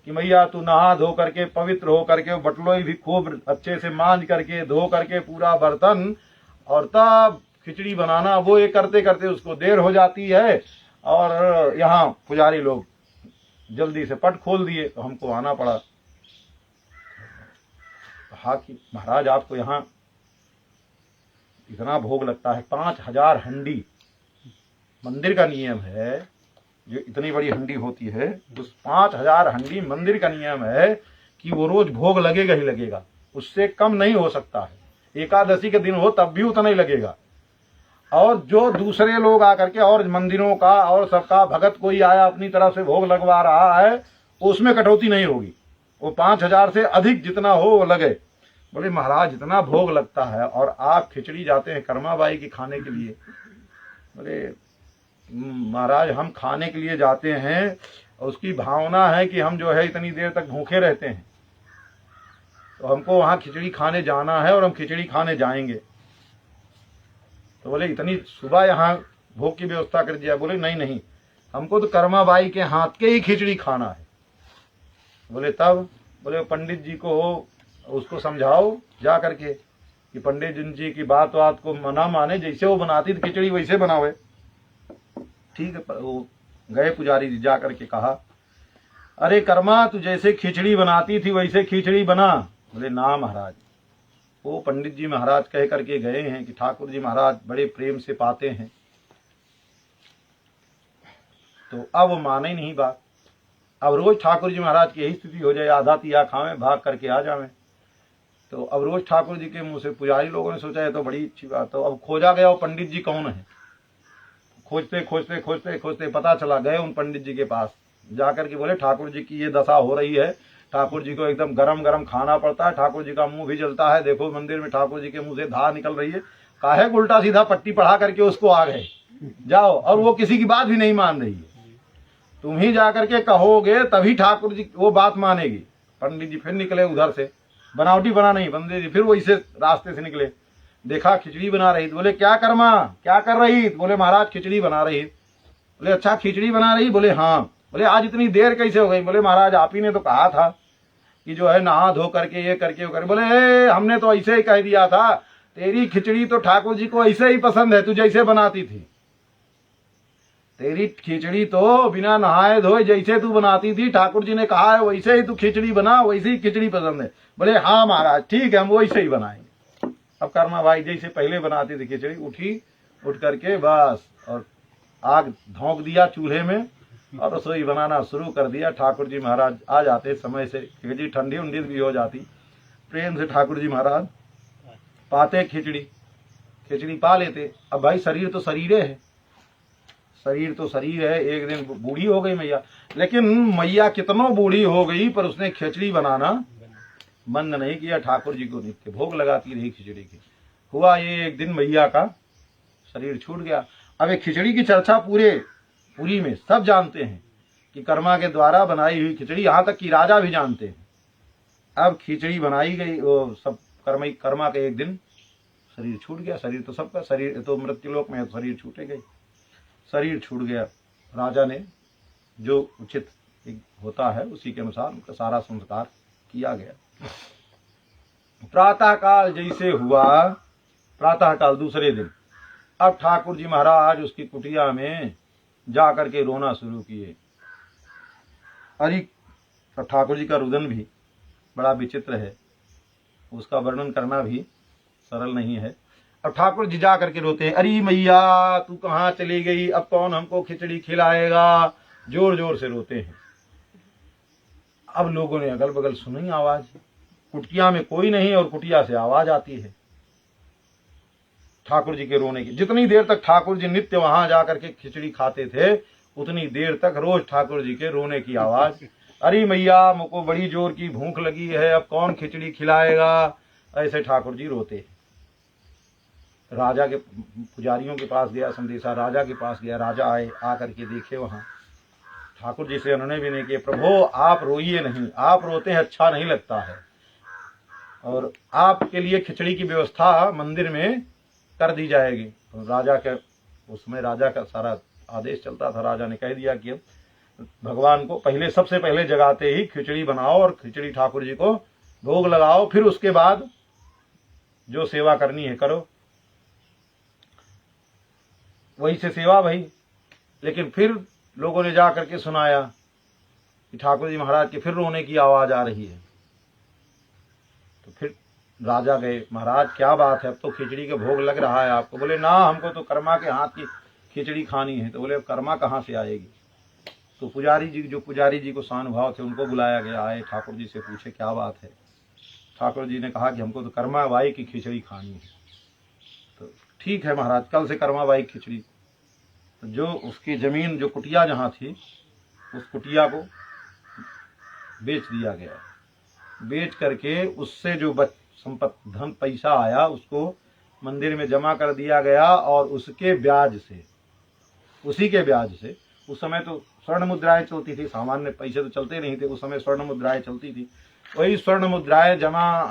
कि मैया तू नहा धो करके पवित्र हो करके बटलोई भी खूब अच्छे से मांज करके धो करके पूरा बर्तन, और तब खिचड़ी बनाना। वो ये करते करते उसको देर हो जाती है, और यहाँ पुजारी लोग जल्दी से पट खोल दिए तो हमको आना पड़ा। कहा कि महाराज आपको यहाँ इतना भोग लगता है, 5000 हंडी मंदिर का नियम है, जो इतनी बड़ी हंडी होती है उस 5000 हंडी मंदिर का नियम है कि वो रोज भोग लगेगा ही लगेगा, उससे कम नहीं हो सकता है। एकादशी के दिन हो तब भी उतना ही लगेगा। और जो दूसरे लोग आकर के और मंदिरों का और सबका भगत कोई आया अपनी तरफ से भोग लगवा रहा है, उसमें कटौती नहीं होगी, वो 5000 से अधिक जितना हो वो लगे। बोले महाराज इतना भोग लगता है और आप खिचड़ी जाते हैं कर्माबाई की खाने के लिए। बोले महाराज हम खाने के लिए जाते हैं, उसकी भावना है कि हम जो है इतनी देर तक भूखे रहते हैं, तो हमको वहां खिचड़ी खाने जाना है और हम खिचड़ी खाने जाएंगे। तो बोले इतनी सुबह यहाँ भोग की व्यवस्था कर दिया। बोले नहीं नहीं, हमको तो कर्माबाई के हाथ के ही खिचड़ी खाना है। बोले तब? बोले पंडित जी को उसको समझाओ जा करके कि पंडित जी की बात को मना माने, जैसे वो बनाती थी खिचड़ी वैसे बनावे। ठीक है, वो गए पुजारी जी, जा करके कहा अरे कर्मा तू जैसे खिचड़ी बनाती थी वैसे खिचड़ी बना। बोले ना महाराज। वो पंडित जी महाराज कह करके गए हैं कि ठाकुर जी महाराज बड़े प्रेम से पाते हैं, तो अब माने नहीं बात। अब रोज ठाकुर जी महाराज की यही स्थिति हो जाए, आधा तिया खावे भाग करके आ जावे। तो अब रोज ठाकुर जी के मुंह से पुजारी लोगों ने सोचा है तो बड़ी अच्छी बात। तो अब खोजा गया वो पंडित जी कौन है। खोजते खोजते खोजते खोजते पता चला, गए उन पंडित जी के पास, जाकर के बोले ठाकुर जी की ये दशा हो रही है, ठाकुर जी को एकदम गरम गरम खाना पड़ता है, ठाकुर जी का मुंह भी जलता है, देखो मंदिर में ठाकुर जी के मुंह से धार निकल रही है। काहे उल्टा सीधा पट्टी पढ़ा करके उसको आ गए, जाओ, और वो किसी की बात भी नहीं मान रही है, तुम ही जाकर के कहोगे तभी ठाकुर जी वो बात मानेगी। पंडित जी फिर निकले उधर से, बनावटी बना नहीं, पंडित जी फिर वैसे रास्ते से निकले, देखा खिचड़ी बना रही। बोले क्या कर्मा क्या कर रही? बोले महाराज खिचड़ी बना रही। बोले अच्छा खिचड़ी बना रही? बोले हाँ। बोले आज इतनी देर कैसे हो गई? बोले महाराज आप ही ने तो कहा था कि जो है नहा धो करके ये करके वो करके। बोले हमने तो ऐसे ही कह दिया था, तेरी खिचड़ी तो ठाकुर जी को ऐसे ही पसंद है, तू जैसे बनाती थी। तेरी खिचड़ी तो बिना नहाए धोए जैसे तू बनाती थी, ठाकुर जी ने कहा है वैसे ही तू खिचड़ी बना, वैसे ही खिचड़ी पसंद है। बोले हाँ महाराज ठीक है, हम वैसे ही बनाएंगे। अब कर्मा भाई जैसे पहले बनाती थी खिचड़ी, उठ करके बस और आग धोंक दिया चूल्हे में और रसोई बनाना शुरू कर दिया। ठाकुर जी महाराज आ जाते समय से, खिचड़ी ठंडी उंडी भी हो जाती, प्रेम से ठाकुर जी महाराज पाते खिचड़ी पा लेते। अब भाई शरीर तो शरीर है, शरीर तो शरीर है। एक दिन बूढ़ी हो गई मैया, लेकिन मैया कितनों बूढ़ी हो गई पर उसने खिचड़ी बनाना बंद नहीं किया, ठाकुर जी को नित्य भोग लगाती रही खिचड़ी की। हुआ ये एक दिन मैया का शरीर छूट गया। अब एक खिचड़ी की चर्चा पूरी में सब जानते हैं कि कर्मा के द्वारा बनाई हुई खिचड़ी, यहाँ तक कि राजा भी जानते हैं। अब खिचड़ी बनाई गई, वो सब कर्मा के एक दिन शरीर छूट गया। शरीर तो सबका, शरीर तो मृत्युलोक में शरीर छूटे गई, शरीर छूट गया। राजा ने जो उचित होता है उसी के अनुसार उनका सारा संस्कार किया गया। प्रातः काल जैसे हुआ, प्रातः काल दूसरे दिन, अब ठाकुर जी महाराज उसकी कुटिया में जा करके रोना शुरू किए। अरे ठाकुर जी का रुदन भी बड़ा विचित्र है, उसका वर्णन करना भी सरल नहीं है। अब ठाकुर जी जा करके रोते हैं, अरे मैया तू कहाँ चली गई, अब कौन हमको खिचड़ी खिलाएगा, जोर जोर से रोते हैं। अब लोगों ने अगल बगल सुनी आवाज, कुटिया में कोई नहीं और कुटिया से आवाज आती है ठाकुर जी के रोने की। जितनी देर तक ठाकुर जी नित्य वहां जाकर के खिचड़ी खाते थे, उतनी देर तक रोज ठाकुर जी के रोने की आवाज, अरे मैया मुझको बड़ी जोर की भूख लगी है, अब कौन खिचड़ी खिलाएगा, ऐसे ठाकुर जी रोते। राजा के पुजारियों के पास गया संदेशा, राजा के पास गया, राजा आए, आकर के देखे वहां ठाकुर जी से उन्होंने भी नहीं किया, प्रभु आप रोइए नहीं, आप रोते हैं अच्छा नहीं लगता है, और आपके लिए खिचड़ी की व्यवस्था मंदिर में कर दी जाएगी। तो राजा के उसमें राजा का सारा आदेश चलता था, राजा ने कह दिया कि भगवान को पहले सबसे पहले जगाते ही खिचड़ी बनाओ और खिचड़ी ठाकुर जी को भोग लगाओ, फिर उसके बाद जो सेवा करनी है करो। वही से सेवा भाई। लेकिन फिर लोगों ने जा करके सुनाया कि ठाकुर जी महाराज की फिर रोने की आवाज आ रही है। तो फिर राजा गए, महाराज क्या बात है, अब तो खिचड़ी के भोग लग रहा है आपको। बोले ना, हमको तो कर्मा के हाथ की खिचड़ी खानी है। तो बोले अब कर्मा कहाँ से आएगी। तो पुजारी जी को सानुभाव थे, उनको बुलाया गया। आए, ठाकुर जी से पूछे क्या बात है। ठाकुर जी ने कहा कि हमको तो कर्मा बाई की खिचड़ी खानी है। तो ठीक है महाराज, कल से कर्मा बाई की खिचड़ी। तो जो उसकी जमीन, जो कुटिया जहाँ थी, उस कुटिया को बेच दिया गया। बेच करके उससे जो संपत्ति धन पैसा आया उसको मंदिर में जमा कर दिया गया। और उसके ब्याज से, उसी के ब्याज से, उस समय तो स्वर्ण मुद्राएं चलती थी, सामान्य पैसे तो चलते नहीं थे, उस समय स्वर्ण मुद्राएं चलती थी। वही स्वर्ण मुद्राएं जमा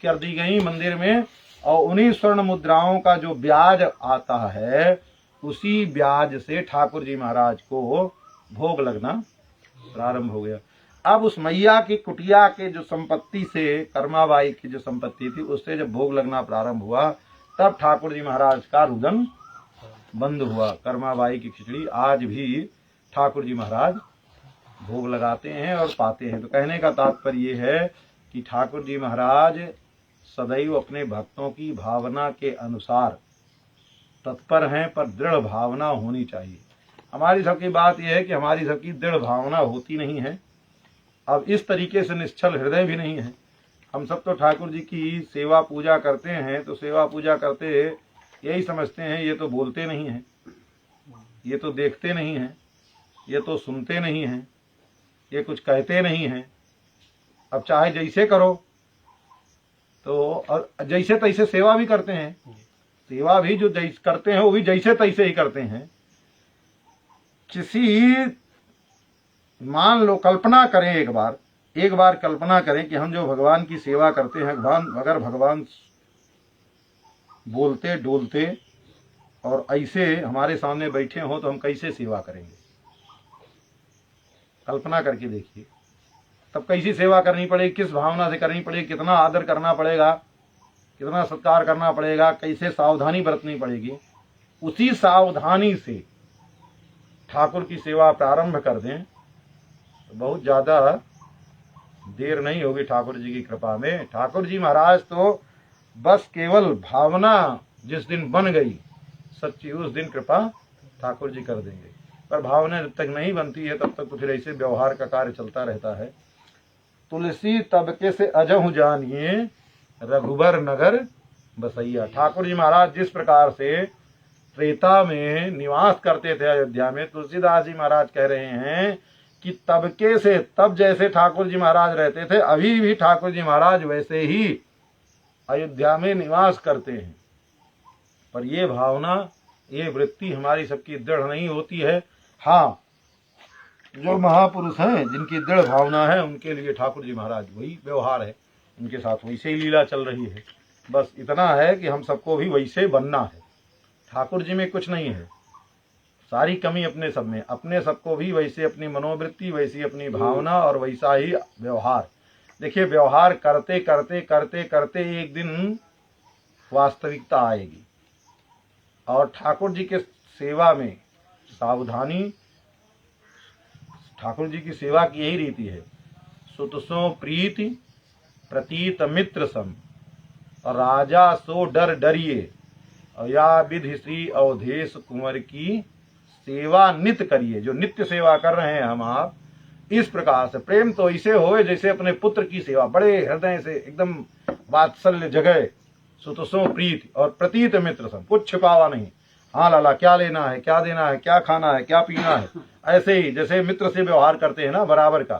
कर दी गई मंदिर में, और उन्हीं स्वर्ण मुद्राओं का जो ब्याज आता है, उसी ब्याज से ठाकुर जी महाराज को भोग लगना प्रारंभ हो गया। अब उस मैया की कुटिया के जो संपत्ति से, कर्माबाई की जो संपत्ति थी, उससे जब भोग लगना प्रारंभ हुआ, तब ठाकुर जी महाराज का रुदन बंद हुआ। कर्माबाई की खिचड़ी आज भी ठाकुर जी महाराज भोग लगाते हैं और पाते हैं। तो कहने का तात्पर्य ये है कि ठाकुर जी महाराज सदैव अपने भक्तों की भावना के अनुसार तत्पर हैं, पर दृढ़ भावना होनी चाहिए। हमारी सबकी बात यह है कि हमारी सबकी दृढ़ भावना होती नहीं है। अब इस तरीके से निश्चल हृदय भी नहीं है। हम सब तो ठाकुर जी की सेवा पूजा करते हैं, तो सेवा पूजा करते यही समझते हैं ये तो बोलते नहीं हैं, ये तो देखते नहीं हैं, ये तो सुनते नहीं हैं, ये कुछ कहते नहीं हैं। अब चाहे जैसे करो, तो और जैसे तैसे सेवा भी करते हैं। सेवा भी जो जैसे करते हैं वो भी जैसे तैसे ही करते हैं। किसी, मान लो, कल्पना करें, एक बार कल्पना करें कि हम जो भगवान की सेवा करते हैं, अगर भगवान बोलते डोलते और ऐसे हमारे सामने बैठे हो तो हम कैसे सेवा करेंगे। कल्पना करके देखिए, तब कैसी सेवा करनी पड़ेगी, किस भावना से करनी पड़ेगी, कितना आदर करना पड़ेगा, कितना सत्कार करना पड़ेगा, कैसे सावधानी बरतनी पड़ेगी। उसी सावधानी से ठाकुर की सेवा प्रारंभ कर दें तो बहुत ज्यादा देर नहीं होगी ठाकुर जी की कृपा में। ठाकुर जी महाराज तो बस केवल भावना जिस दिन बन गई सच्ची, उस दिन कृपा ठाकुर जी कर देंगे। पर भावना जब तक नहीं बनती है तब तक तो फिर ऐसे व्यवहार का कार्य चलता रहता है। तुलसी तबके से अजहु जानिए, रघुबर नगर बसैया। ठाकुर जी महाराज जिस प्रकार से त्रेता में निवास करते थे अयोध्या में, तुलसीदास जी महाराज कह रहे हैं कि तबके से, तब जैसे ठाकुर जी महाराज रहते थे, अभी भी ठाकुर जी महाराज वैसे ही अयोध्या में निवास करते हैं। पर ये भावना, ये वृत्ति हमारी सबकी दृढ़ नहीं होती है। हाँ, जो महापुरुष हैं जिनकी दृढ़ भावना है, उनके लिए ठाकुर जी महाराज वही व्यवहार है, उनके साथ वैसे ही लीला चल रही है। बस इतना है कि हम सबको भी वैसे बनना है। ठाकुर जी में कुछ नहीं है, सारी कमी अपने सब में। अपने सबको भी वैसे अपनी मनोवृत्ति, वैसी अपनी भावना और वैसा ही व्यवहार। देखिए, व्यवहार करते करते करते करते एक दिन वास्तविकता आएगी। और ठाकुर जी के सेवा में सावधानी, ठाकुर जी की सेवा की यही रीति है। सुत सो प्रीति प्रतीत मित्र सम, और राजा सो डर डरिए, और या विधि श्री अवधेश कुंवर की सेवा नित्य करिए। जो नित्य सेवा कर रहे हैं हम आप, इस प्रकार से प्रेम तो ऐसे होए जैसे अपने पुत्र की सेवा, बड़े हृदय से एकदम वात्सल्य जगह। सुतसो प्रीति और प्रतीत मित्र सम, कुछ छिपावा नहीं। हाँ लाला, क्या लेना है, क्या देना है, क्या खाना है, क्या पीना है, ऐसे ही जैसे मित्र से व्यवहार करते हैं ना, बराबर का।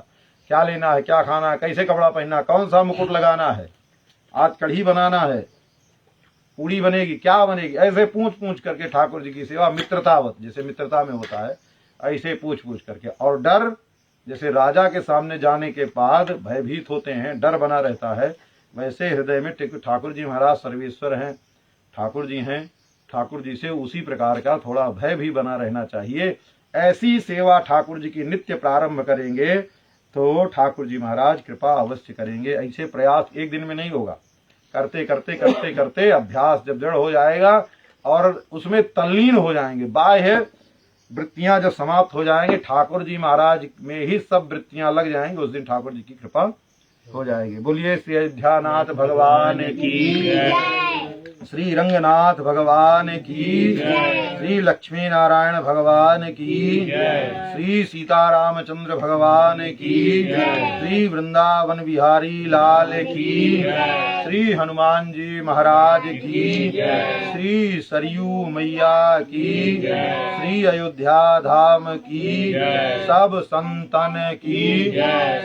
क्या लेना है, क्या खाना है, कैसे कपड़ा पहनना, कौन सा मुकुट लगाना है, आज कढ़ी बनाना है, पूड़ी बनेगी, क्या बनेगी, ऐसे पूछ पूछ करके ठाकुर जी की सेवा मित्रतावत, जैसे मित्रता में होता है ऐसे पूछ पूछ करके। और डर, जैसे राजा के सामने जाने के बाद भयभीत होते हैं, डर बना रहता है, वैसे हृदय में ठाकुर जी महाराज सर्वेश्वर हैं, ठाकुर जी हैं, ठाकुर जी से उसी प्रकार का थोड़ा भय भी बना रहना चाहिए। ऐसी सेवा ठाकुर जी की नित्य प्रारंभ करेंगे तो ठाकुर जी महाराज कृपा अवश्य करेंगे। ऐसे प्रयास एक दिन में नहीं होगा, करते करते करते करते अभ्यास जब दृढ़ हो जाएगा और उसमें तल्लीन हो जाएंगे, बाह्य वृत्तियां जब समाप्त हो जाएंगे, ठाकुर जी महाराज में ही सब वृत्तियां लग जाएंगी, उस दिन ठाकुर जी की कृपा हो जाएगी। बोलिए श्री अयोध्यानाथ भगवान की, श्री रंगनाथ भगवान की, श्री लक्ष्मी नारायण भगवान की, श्री सीतारामचंद्र भगवान की, श्री वृंदावन बिहारी लाल की, श्री हनुमान जी महाराज की, श्री सरयू मैया की, श्री अयोध्या धाम की, सब संतन की,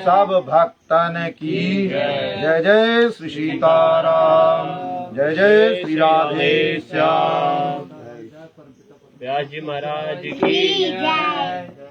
सब भक्तन की। जय जय श्री सीताराम, जय जय श्री राधे श्याम। व्यास जी महाराज की जय।